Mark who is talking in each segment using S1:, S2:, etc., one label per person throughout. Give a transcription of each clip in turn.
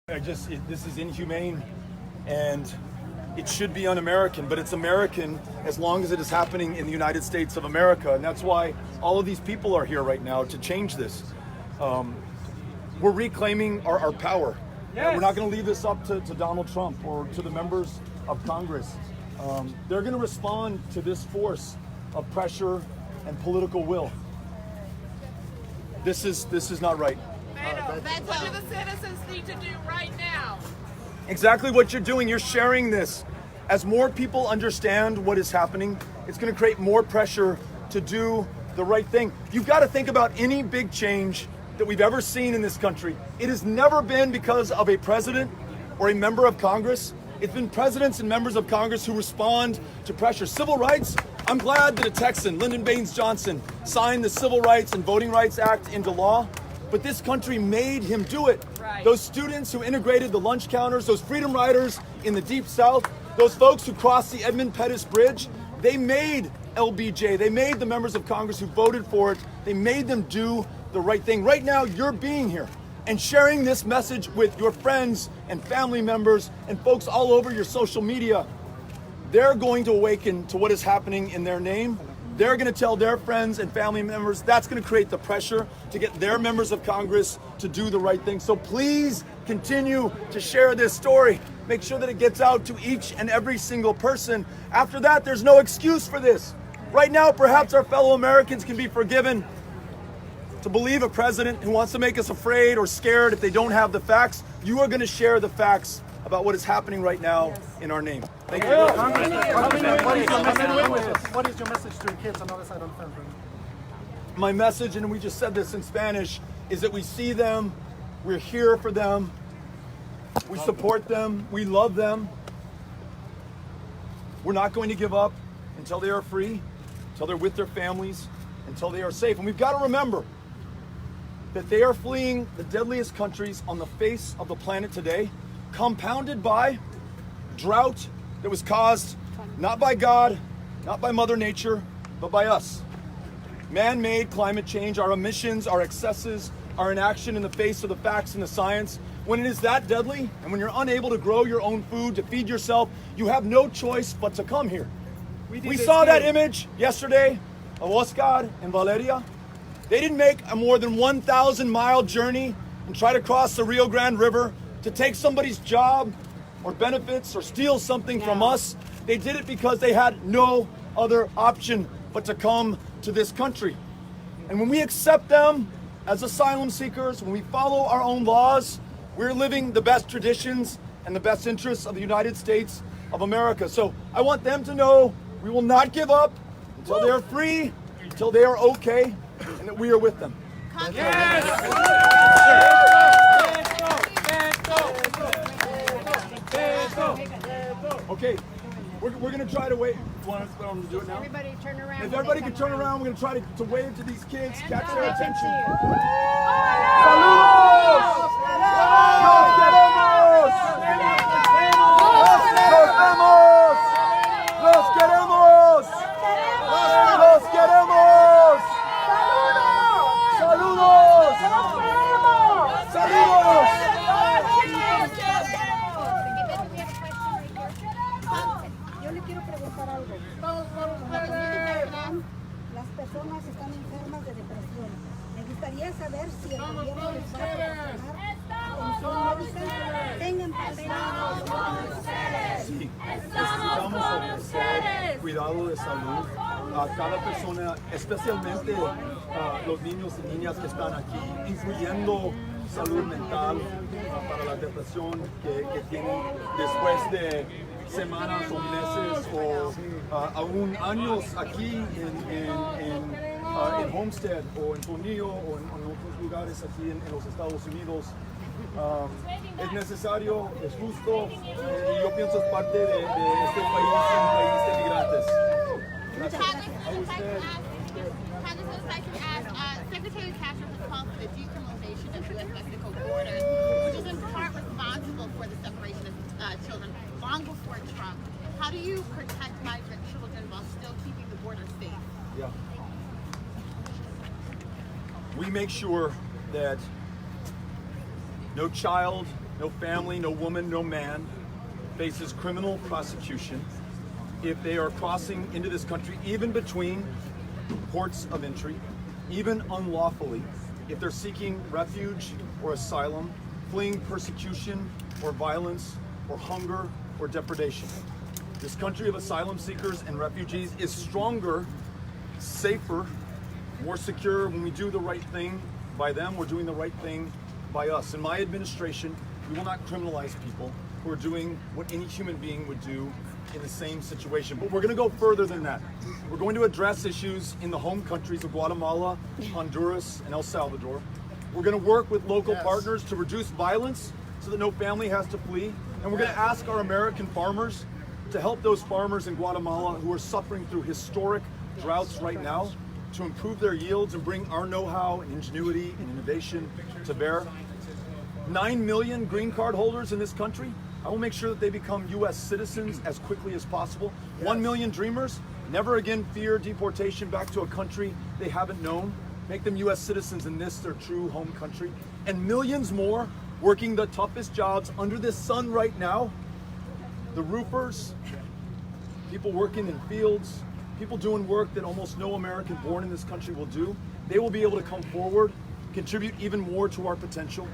S1: This is inhumane, and it should be un-American, but it's American as long as it is happening in the United States of America, and that's why all of these people are here right now to change this. We're reclaiming our power. Yes. We're not going to leave this up to Donald Trump or to the members of Congress. They're going to respond to this force of pressure and political will. This is not right.
S2: Beto, what do the citizens need to do right now?
S1: Exactly what you're doing. You're sharing this. As more people understand what is happening, it's going to create more pressure to do the right thing. You've got to think about any big change that we've ever seen in this country. It has never been because of a president or a member of Congress. It's been presidents and members of Congress who respond to pressure. Civil rights, I'm glad that a Texan, Lyndon Baines Johnson, signed the Civil Rights and Voting Rights Act into law, but this country made him do it. Right. Those students who integrated the lunch counters, those freedom riders in the Deep South, those folks who crossed the Edmund Pettus Bridge, they made LBJ, they made the members of Congress who voted for it, they made them do the right thing. Right now, you're being here and sharing this message with your friends and family members and folks all over your social media. They're going to awaken to what is happening in their name. They're going to tell their friends and family members. That's going to create the pressure to get their members of Congress to do the right thing. So please continue to share this story. Make sure that it gets out to each and every single person. After that, there's no excuse for this. Right now, perhaps our fellow Americans can be forgiven to believe a president who wants to make us afraid or scared if they don't have the facts. You are going to share the facts about what is happening right now in our name. Thank you.
S3: What is your message to the kids on the other side of the fence?
S1: My message, and we just said this in Spanish, is that we see them, we're here for them, we support them, we love them. We're not going to give up until they are free, until they're with their families, until they are safe. And we've got to remember that they are fleeing the deadliest countries on the face of the planet today, compounded by drought that was caused not by God, not by Mother Nature, but by us. Man-made climate change, our emissions, our excesses, our inaction in the face of the facts and the science. When it is that deadly, and when you're unable to grow your own food, to feed yourself, you have no choice but to come here. We saw that image yesterday of Oscar and Valeria. They didn't make a more than 1,000-mile journey and try to cross the Rio Grande River to take somebody's job or benefits or steal something from us. They did it because they had no other option but to come to this country. And when we accept them as asylum seekers, when we follow our own laws, we're living the best traditions and the best interests of the United States of America. So I want them to know we will not give up until they are free, until they are okay, and that we are with them. Okay, we're going to try to wait. You want us to do it now?
S4: Everybody turn around.
S1: If everybody can turn around, we're going to try to wave to these kids, catch their attention. ¡Saludos! ¡Los queremos! ¡Los vemos! ¡Los queremos! ¡Los queremos! ¡Saludos! ¡Saludos!
S4: Yo le quiero preguntar algo. Las personas están enfermas de depresión. Me gustaría saber si el gobierno les va a proporcionar atención médica. Tengan
S1: Sí, necesitamos ofrecer cuidado de salud a cada persona, especialmente a los niños y niñas que están aquí, incluyendo salud mental para la depresión que tienen después de semanas o meses o aún años aquí en Homestead o en Tornillo o en otros lugares aquí en los Estados Unidos. Es necesario, es justo y yo pienso es parte de este país, un país de migrantes. Gracias. A usted.
S2: Secretary Castro has called for the decriminalization of the U.S.-Mexico border, which is in part responsible for the separation of children long before Trump. How do you protect migrant children while still keeping the border safe?
S1: Yeah. We make sure that no child no family, no woman, no man faces criminal prosecution if they are crossing into this country, even between ports of entry, even unlawfully, if they're seeking refuge or asylum, fleeing persecution or violence or hunger or depredation. This country of asylum seekers and refugees is stronger, safer, more secure when we do the right thing by them. We're doing the right thing by us. In my administration, we will not criminalize people who are doing what any human being would do in the same situation. But we're going to go further than that. We're going to address issues in the home countries of Guatemala, Honduras, and El Salvador. We're going to work with local partners to reduce violence so that no family has to flee. And we're going to ask our American farmers to help those farmers in Guatemala who are suffering through historic droughts right now to improve their yields and bring our know-how and ingenuity and innovation to bear. 9 million green card holders in this country. I will make sure that they become U.S. citizens as quickly as possible. 1 million dreamers, never again fear deportation back to a country they haven't known. Make them U.S. citizens in this, their true home country. And millions more working the toughest jobs under the sun right now. The roofers, people working in fields, people doing work that almost no American born in this country will do. They will be able to come forward, contribute even more to our potential,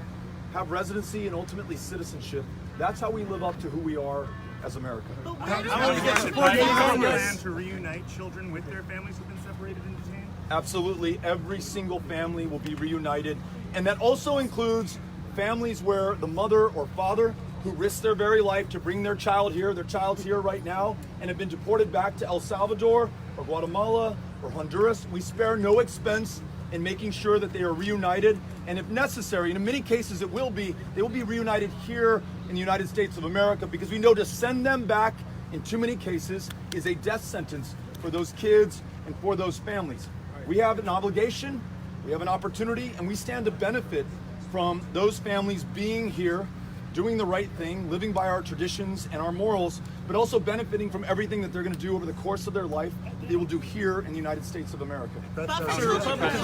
S1: have residency and ultimately citizenship. That's how we live up to who we are as America.
S5: I want to get support from Congress to reunite children with their families who've been separated and detained.
S1: Absolutely, every single family will be reunited, and that also includes families where the mother or father who risked their very life to bring their child here, their child's here right now, and have been deported back to El Salvador or Guatemala or Honduras. We spare no expense in making sure that they are reunited, and if necessary, and in many cases they will be reunited here in the United States of America, because we know to send them back in too many cases is a death sentence for those kids and for those families. We have an obligation, we have an opportunity, and we stand to benefit from those families being here, doing the right thing, living by our traditions and our morals, but also benefiting from everything that they're going to do over the course of their life that they will do here in the United States of America.
S6: Beto, do you have a message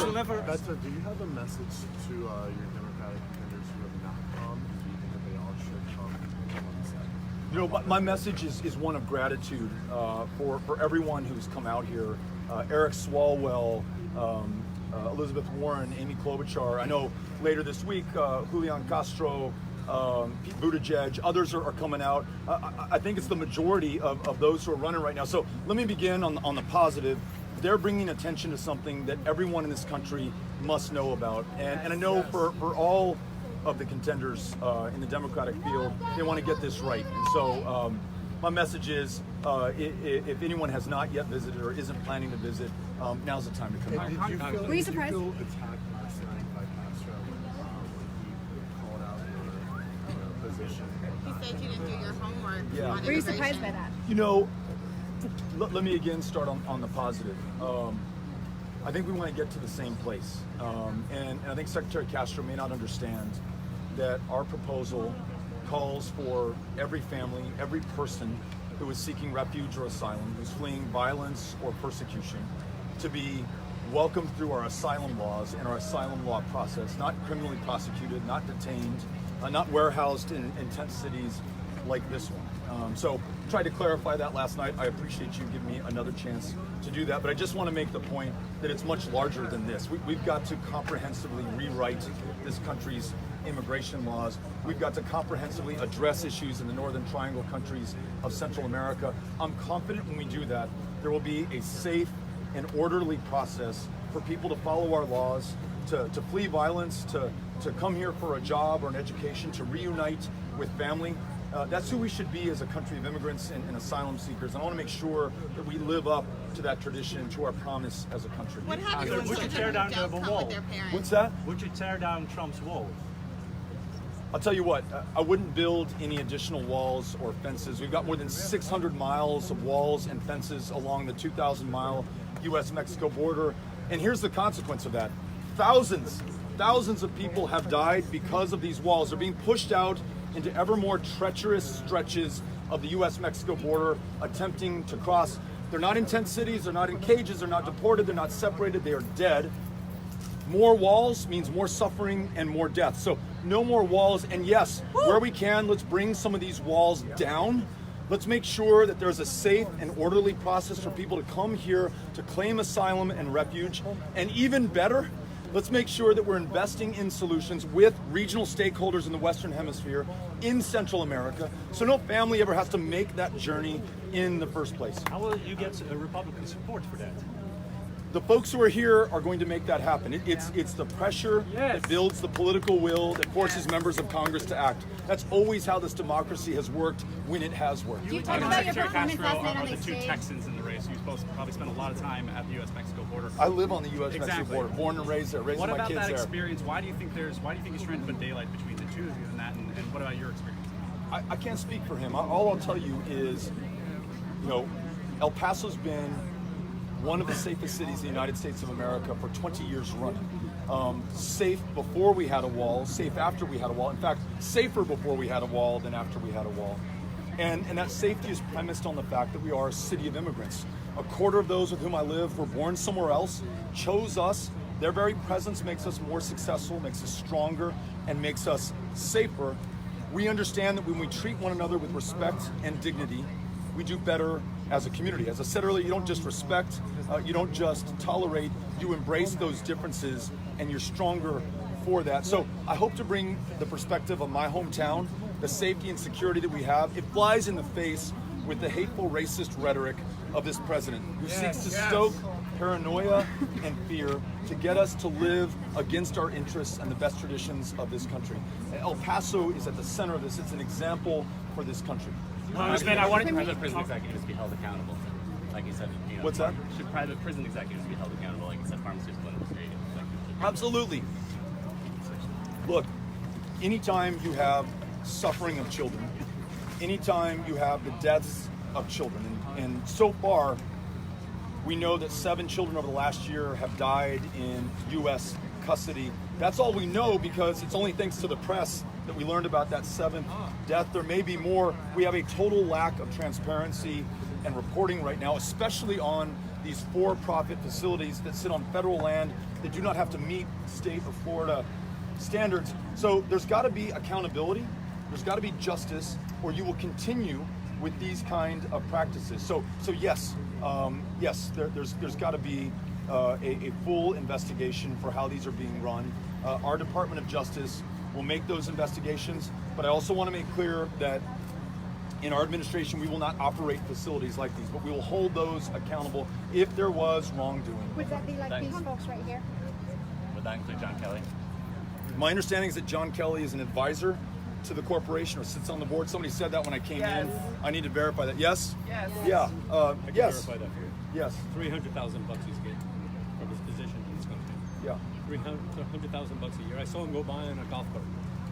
S6: to your Democratic contenders who have not come? Do you think that they all should come?
S1: You know, my message is one of gratitude for everyone who's come out here. Eric Swalwell, Elizabeth Warren, Amy Klobuchar. I know later this week, Julian Castro, Pete Buttigieg, others are coming out. I think it's the majority of those who are running right now. So let me begin on the positive. They're bringing attention to something that everyone in this country must know about. And I know for all of the contenders in the Democratic field, they want to get this right. And so my message is, if anyone has not yet visited or isn't planning to visit, now's the time to come out.
S7: Were you surprised?
S6: Did you feel attacked personally by Castro when he called out your position?
S2: He said you didn't do your homework.
S1: Yeah.
S2: on
S7: Were you
S2: immigration.
S7: surprised by that?
S1: You know, let me again start on the positive. I think we want to get to the same place. And I think Secretary Castro may not understand that our proposal calls for every family, every person who is seeking refuge or asylum, who's fleeing violence or persecution, to be welcomed through our asylum laws and our asylum law process, not criminally prosecuted, not detained, not warehoused in tent cities like this one. So tried to clarify that last night. I appreciate you giving me another chance to do that, but I just want to make the point that it's much larger than this. We've got to comprehensively rewrite this country's immigration laws. We've got to comprehensively address issues in the Northern Triangle countries of Central America. I'm confident when we do that, there will be a safe and orderly process for people to follow our laws, to flee violence, to come here for a job or an education, to reunite with family. That's who we should be as a country of immigrants and asylum seekers. And I want to make sure that we live up to that tradition, to our promise as a country.
S2: What happens when
S5: Would you
S2: children
S5: tear down
S2: don't
S5: the
S2: come
S5: wall?
S2: with their parents?
S1: What's that?
S5: Would you tear down Trump's wall?
S1: I'll tell you what, I wouldn't build any additional walls or fences. We've got more than 600 miles of walls and fences along the 2,000-mile U.S.-Mexico border. And here's the consequence of that. Thousands of people have died because of these walls. They're being pushed out into ever more treacherous stretches of the U.S.-Mexico border, attempting to cross. They're not in tent cities, they're not in cages, they're not deported, they're not separated, they are dead. More walls means more suffering and more death. So no more walls. And yes, where we can, let's bring some of these walls down. Let's make sure that there's a safe and orderly process for people to come here to claim asylum and refuge. And even better, let's make sure that we're investing in solutions with regional stakeholders in the Western Hemisphere, in Central America, so no family ever has to make that journey in the first place.
S7: How will you get Republican support for that?
S1: The folks who are here are going to make that happen. It's the pressure that builds the political will that forces members of Congress to act. That's always how this democracy has worked when it has worked.
S5: You and Secretary Castro are the two Texans in the race. You're supposed to probably spend a lot of time at the U.S.-Mexico border.
S1: I live on the U.S.-Mexico border, born and raised there, raising my kids there.
S5: What about that experience? Why do you think he's trying to put daylight between the two of you and that? And what about your experience?
S1: I can't speak for him. All I'll tell you is, El Paso's been one of the safest cities in the United States of America for 20 years running. Safe before we had a wall, safe after we had a wall. In fact, safer before we had a wall than after we had a wall. And that safety is premised on the fact that we are a city of immigrants. A quarter of those with whom I live were born somewhere else, chose us. Their very presence makes us more successful, makes us stronger, and makes us safer. We understand that when we treat one another with respect and dignity, we do better as a community. As I said earlier, you don't just respect, you don't just tolerate, you embrace those differences, and you're stronger for that. So I hope to bring the perspective of my hometown, the safety and security that we have. It flies in the face with the hateful, racist rhetoric of this president, who seeks to stoke paranoia and fear to get us to live against our interests and the best traditions of this country. El Paso is at the center of this. It's an example for this country.
S8: Congressman, I wanted private prison executives be held accountable. Like you said,
S1: What's that?
S8: Should private prison executives be held accountable, like you said, pharmaceutical industry executives?
S1: Absolutely. Look, anytime you have suffering of children, anytime you have the deaths of children, and so far, we know that 7 children over the last year have died in U.S. custody. That's all we know because it's only thanks to the press that we learned about that 7th death. There may be more. We have a total lack of transparency and reporting right now, especially on these for-profit facilities that sit on federal land that do not have to meet state of Florida standards. So there's got to be accountability, there's got to be justice, or you will continue with these kind of practices. So yes, there's got to be a full investigation for how these are being run. Our Department of Justice will make those investigations, but I also want to make clear that in our administration, we will not operate facilities like these, but we will hold those accountable if there was wrongdoing.
S4: Would that be like these folks right here?
S8: Would that include John Kelly?
S1: My understanding is that John Kelly is an advisor to the corporation or sits on the board. Somebody said that when I came in. I need to verify that. Yes?
S7: Yes.
S1: Yeah.
S7: I can
S1: Yes.
S7: verify that for you.
S1: Yes.
S7: $300,000 he's getting from his position in this country.
S1: Yeah.
S7: $300,000 a year. I saw him go by on a golf cart.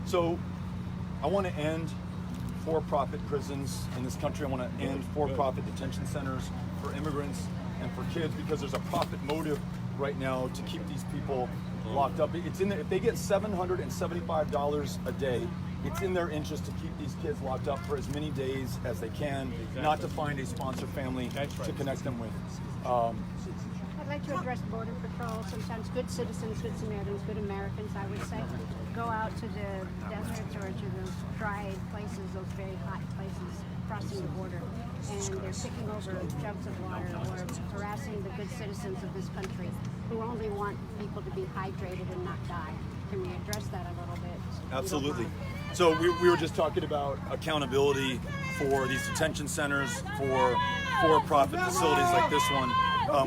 S1: So I want to end for-profit prisons in this country. I want to end for-profit detention centers for immigrants and for kids because there's a profit motive right now to keep these people locked up. It's in there. If they get $775 a day, it's in their interest to keep these kids locked up for as many days as they can, not to find a sponsor family to connect them with.
S9: I'd like to address Border Patrol. Sometimes good citizens, good Samaritans, good Americans, I would say, go out to the deserts or to those dry places, those very hot places crossing the border, and they're picking over jugs of water or harassing the good citizens of this country who only want people to be hydrated and not die. Can we address that a little bit?
S1: Absolutely. So we were just talking about accountability for these detention centers, for for-profit facilities like this one.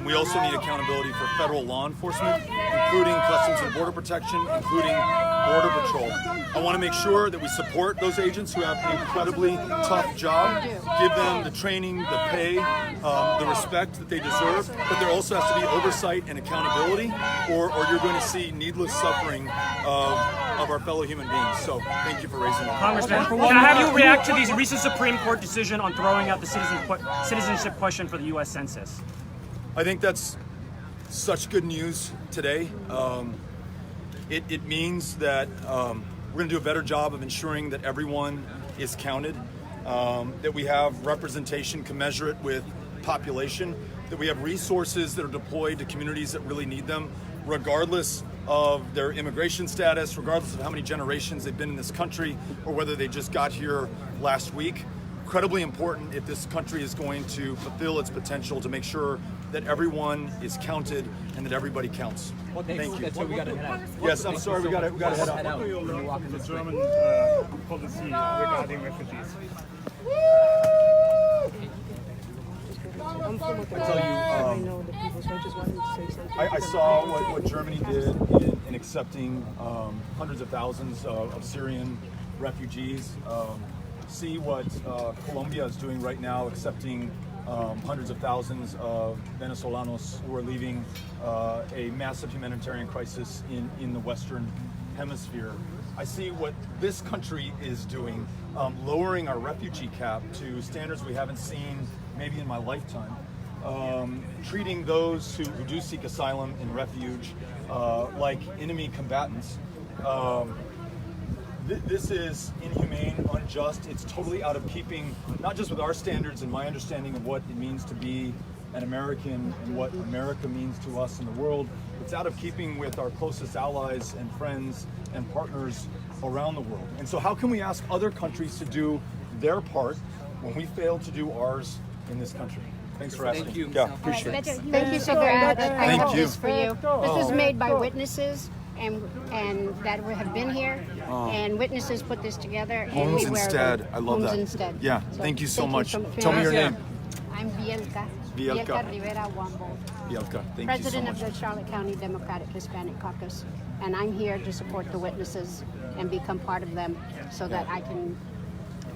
S1: We also need accountability for federal law enforcement, including Customs and Border Protection, including Border Patrol. I want to make sure that we support those agents who have an incredibly tough job, give them the training, the pay, the respect that they deserve, but there also has to be oversight and accountability, or you're going to see needless suffering of our fellow human beings. So thank you for raising that.
S10: Congressman, can I have you react to the recent Supreme Court decision on throwing out the citizenship question for the U.S. Census?
S1: I think that's such good news today. It means that we're going to do a better job of ensuring that everyone is counted, that we have representation commensurate with population, that we have resources that are deployed to communities that really need them regardless of their immigration status, regardless of how many generations they've been in this country, or whether they just got here last week. Incredibly important if this country is going to fulfill its potential to make sure that everyone is counted and that everybody counts. Thank you.
S8: So we gotta head out.
S1: Yes, I'm sorry, we got to head out.
S5: The German policy regarding refugees.
S1: I saw what Germany did in accepting hundreds of thousands of Syrian refugees. See what Colombia is doing right now, accepting hundreds of thousands of Venezolanos who are leaving a massive humanitarian crisis in the Western Hemisphere. I see what this country is doing, lowering our refugee cap to standards we haven't seen maybe in my lifetime. Treating those who do seek asylum and refuge like enemy combatants. This is inhumane, unjust. It's totally out of keeping, not just with our standards and my understanding of what it means to be an American and what America means to us in the world. It's out of keeping with our closest allies and friends and partners around the world. And so how can we ask other countries to do their part when we fail to do ours in this country? Thanks for asking.
S8: Thank you.
S1: Yeah, appreciate it.
S9: Thank you, Sagrada. I
S1: Thank
S9: have
S1: you.
S9: this for you. This was made by witnesses and that have been here, and witnesses put this together. And we wear
S1: Homestead.
S9: them.
S1: I love that.
S9: Homestead.
S1: Yeah, thank you so much.
S9: so
S1: Tell me your name.
S9: I'm Bielka.
S1: Bielka.
S9: Rivera Wambo,
S1: Bielka, thank you so
S9: President
S1: much.
S9: of the Charlotte County Democratic Hispanic Caucus. And I'm here to support the witnesses and become part of them so that I can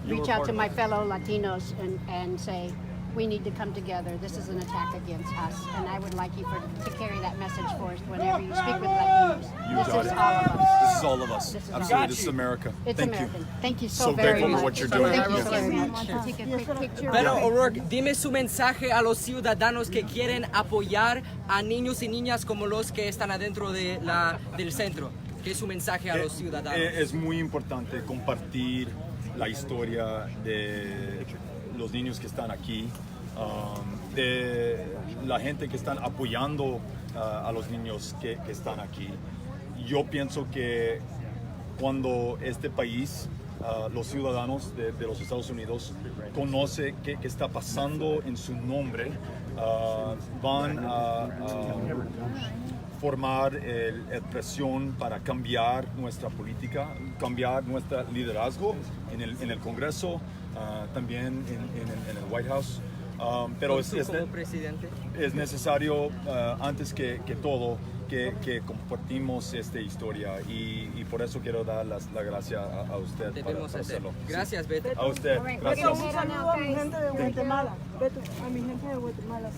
S9: reach out to my fellow Latinos and say, we need to come together. This is an attack against us. And I would like you to carry that message for us whenever you speak with Latinos.
S1: You
S9: This
S1: got
S9: is
S1: it.
S9: all of us.
S1: This is all of us.
S9: This is
S1: Absolutely,
S9: all-
S1: this is America.
S9: It's
S1: Thank
S9: American.
S1: you.
S9: Thank you so,
S1: So
S9: very
S1: grateful
S9: much.
S1: for what you're doing.
S9: Thank you
S1: Yeah.
S9: so very much. Take a quick picture.
S11: Pero O'Rourke, dime su mensaje a los ciudadanos que quieren apoyar a niños y niñas como los que están adentro del centro. ¿Qué es su mensaje a los ciudadanos?
S1: Es muy importante compartir la historia de los niños que están aquí, de la gente que están apoyando a los niños que están aquí. Yo pienso que cuando este país, los ciudadanos de los Estados Unidos, conoce qué está pasando en su nombre, van a formar presión para cambiar nuestra política, cambiar nuestro liderazgo en el Congreso, también en el White House. Pero
S11: como presidente.
S1: es necesario, antes que todo, que compartimos esta historia y por eso quiero dar las gracias a usted
S11: Debemos
S1: para
S11: hacerlo.
S1: hacerlo.
S11: Gracias, Beto.
S1: A usted, gracias.
S4: Un saludo a mi gente de Guatemala. Beto, a mi gente de Guatemala.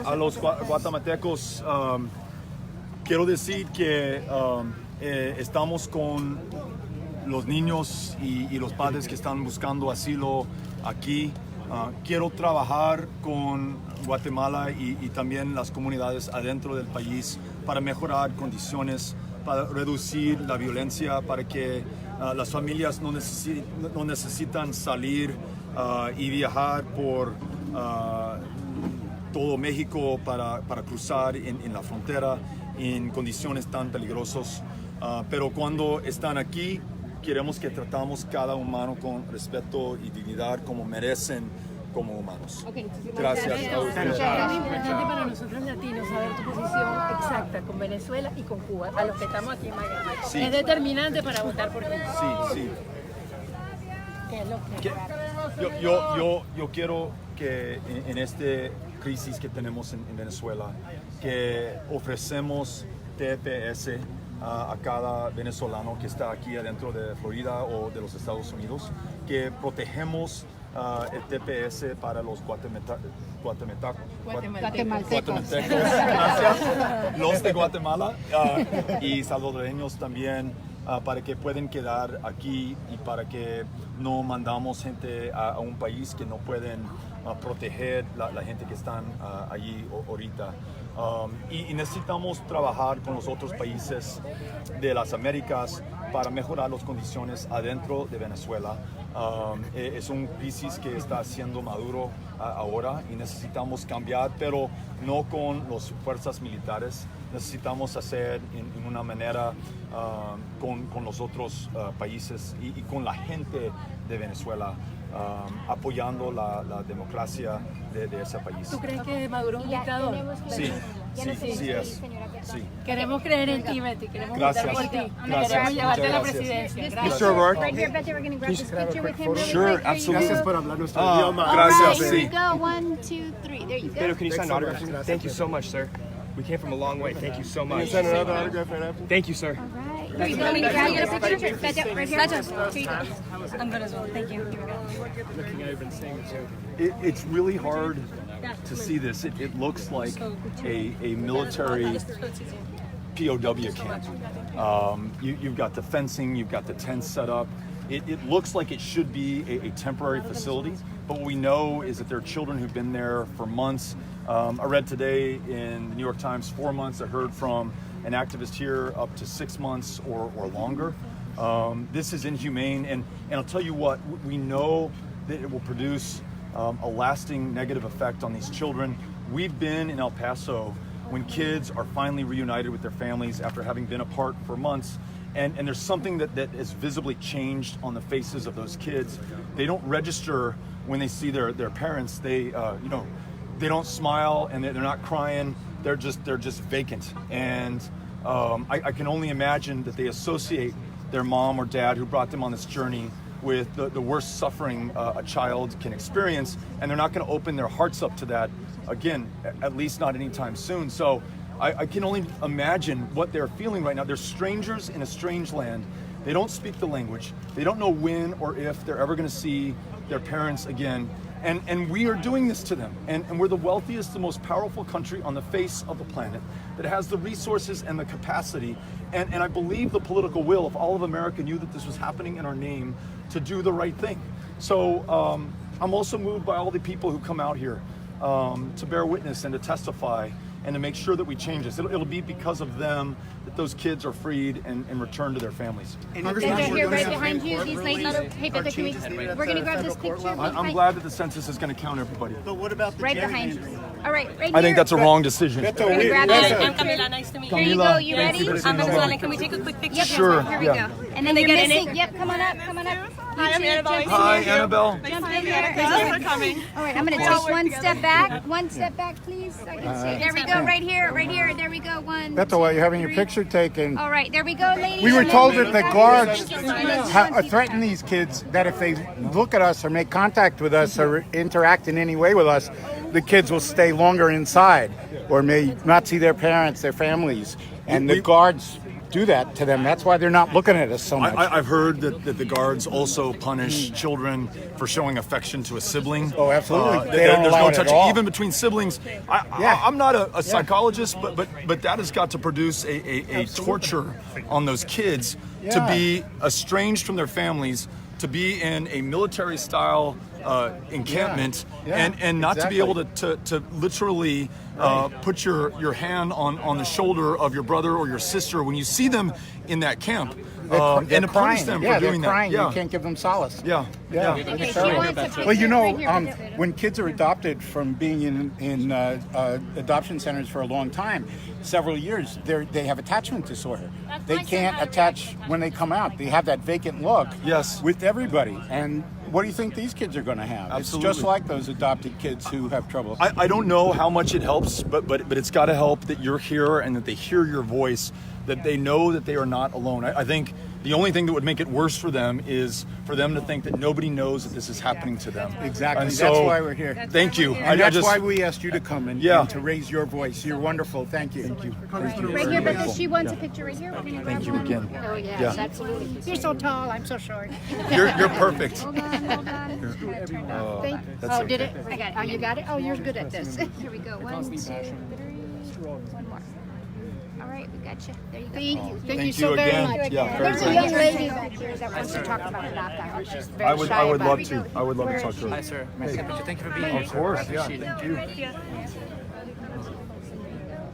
S1: A los guatemaltecos, quiero decir que estamos con los niños y los padres que están buscando asilo aquí. Quiero trabajar con Guatemala y también las comunidades adentro del país para mejorar condiciones, para reducir la violencia, para que las familias no necesitan salir y viajar por todo México para cruzar en la frontera en condiciones tan peligrosas. Pero cuando están aquí, queremos que tratamos cada humano con respeto y dignidad como merecen como humanos. Gracias a ustedes.
S12: Es importante para nosotros latinos saber tu posición exacta con Venezuela y con Cuba, a los que estamos aquí en Miami.
S1: Sí.
S12: Es determinante para votar por ti.
S1: Sí.
S12: ¿Qué es lo que
S1: Yo quiero que en esta crisis que tenemos en Venezuela, que ofrecemos TPS a cada venezolano que está aquí adentro de Florida o de los Estados Unidos, que protegemos el TPS para los guatemaltecos, gracias, los de Guatemala y salvadoreños también, para que puedan quedar aquí y para que no mandamos gente a un país que no pueden proteger la gente que están allí ahorita. Y necesitamos trabajar con los otros países de las Américas para mejorar las condiciones adentro de Venezuela. Es un crisis que está siendo maduro ahora y necesitamos cambiar, pero no con las fuerzas militares. Necesitamos hacer en una manera con los otros países y con la gente de Venezuela, apoyando la democracia de ese país.
S12: ¿Tú crees que Maduro es un dictador?
S1: Sí, sí es. Sí.
S12: Queremos creer en ti, Betty. Queremos
S1: Gracias.
S12: votar por ti.
S1: Gracias.
S12: Queremos llevarte a la
S1: Muchas
S12: presidencia.
S1: gracias.
S12: Gracias.
S1: Mr. O'Rourke.
S9: Right here, Beto, we're going to grab this picture with him really
S1: Sure,
S9: quick.
S1: absolutely.
S6: Gracias por hablar nuestro idioma.
S1: Gracias,
S9: Here
S1: sí.
S9: we go. 1, 2, 3. There you go.
S13: Beto, can you sign
S6: so
S13: autographs?
S6: much.
S13: Thank you so much, sir. We came from a long way. Thank you so
S6: Can you
S13: much.
S6: send another autograph right after?
S13: Thank you, sir.
S9: All right. Here you go. Can I get a picture? Beto, right here. Beto, here you go. I'm good as well. Thank you. Here we go.
S7: Looking over and seeing the joke.
S1: It's really hard to see this. It looks like a military POW camp. You've got the fencing, you've got the tents set up. It looks like it should be a temporary facility, but what we know is that there are children who've been there for months. I read today in the New York Times 4 months. I heard from an activist here up to 6 months or longer. This is inhumane, and I'll tell you what, we know that it will produce a lasting negative effect on these children. We've been in El Paso when kids are finally reunited with their families after having been apart for months. And there's something that is visibly changed on the faces of those kids. They don't register when they see their parents. They don't smile and they're not crying. They're just vacant. And I can only imagine that they associate their mom or dad who brought them on this journey with the worst suffering a child can experience, and they're not going to open their hearts up to that again, at least not anytime soon. So I can only imagine what they're feeling right now. They're strangers in a strange land. They don't speak the language. They don't know when or if they're ever going to see their parents again. And we are doing this to them. And we're the wealthiest, the most powerful country on the face of the planet that has the resources and the capacity. And I believe the political will, if all of America knew that this was happening in our name, to do the right thing. So I'm also moved by all the people who come out here to bear witness and to testify and to make sure that we change this. It'll be because of them that those kids are freed and returned to their families.
S9: Beto, here, right behind you, these ladies. Hey, Beto, can we're going to grab this picture.
S1: I'm glad that the census is going to count everybody.
S6: But what about the
S9: Right behind you. All right, right here.
S1: I think that's a wrong decision.
S9: We're going to grab this.
S12: I'm Camila. Nice to meet you.
S9: Here you go. You ready?
S12: I'm Venezuelan. Can we take a quick picture?
S9: Yep,
S1: Sure,
S9: here we
S1: yeah.
S9: go. And then
S12: they
S9: you're
S12: get in
S9: missing.
S12: it?
S9: Yep, come on up, come on up.
S12: Hi, I'm Annabelle.
S1: Hi, Annabelle.
S9: Jump in there.
S12: Thanks for coming.
S9: All right, I'm going to take one step back. One step back, please. So I can see. There we go, right here, right here. There we go. One.
S14: Beto, while you're having your
S9: 3.
S14: picture taken,
S9: All right, there we go, ladies.
S14: we were
S9: And
S14: told
S9: then
S14: that the guards threaten these kids that if they look at us or make contact with us or interact in any way with us, the kids will stay longer inside or may not see their parents, their families. And the guards do that to them. That's why they're not looking at us so much.
S1: I've heard that the guards also punish children for showing affection to a sibling.
S14: Oh, absolutely. They
S1: There's
S14: don't allow
S1: no
S14: it at
S1: touching,
S14: all.
S1: even between siblings. I'm not a psychologist, but that has got to produce a torture on those kids to be estranged from their families, to be in a military-style encampment, and not to be able to literally put your hand on the shoulder of your brother or your sister when you see them in that camp, and to punish them for doing
S14: they're crying.
S1: that.
S14: You can't give them solace.
S1: Yeah.
S14: It's terrible. Well, you know, when kids are adopted from being in adoption centers for a long time, several years, they have attachment disorder. They can't attach when they come out. They have that vacant look with everybody. And what do you think these kids are going to have?
S1: Absolutely.
S14: It's just like those adopted kids who have trouble.
S1: I don't know how much it helps, but it's got to help that you're here and that they hear your voice, that they know that they are not alone. I think the only thing that would make it worse for them is for them to think that nobody knows that this is happening to them.
S14: Exactly.
S1: And
S14: That's why we're here.
S1: Thank you.
S14: And that's why we asked you to come and to raise your voice. You're wonderful. Thank you. Thank you.
S9: Right here, because she wants a picture right here. We're going to grab
S1: Thank you
S9: one.
S1: again.
S9: Oh, yes,
S1: Yeah.
S9: absolutely. You're so tall. I'm so short.
S1: You're perfect.
S9: Hold on. Thank you.
S1: That's
S9: Oh, did
S1: okay.
S9: it? I got it. Oh, you got it? Oh, you're good at this. Here we go. 1, 2, 3. One more. All right, we got you. There you go. Thank you.
S14: Thank you so very much.
S1: Yeah,
S9: There's a young lady back here that wants to talk about adoption. She's very shy
S1: I would
S9: about
S1: love
S9: it.
S1: to. I would love to talk to her.
S11: Hi, sir. Thank you for being here.
S1: Of course,
S11: I
S1: yeah.
S11: appreciate it.
S1: Thank you.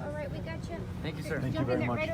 S9: All right, we got you.
S11: Thank you, sir.
S1: Thank you very much.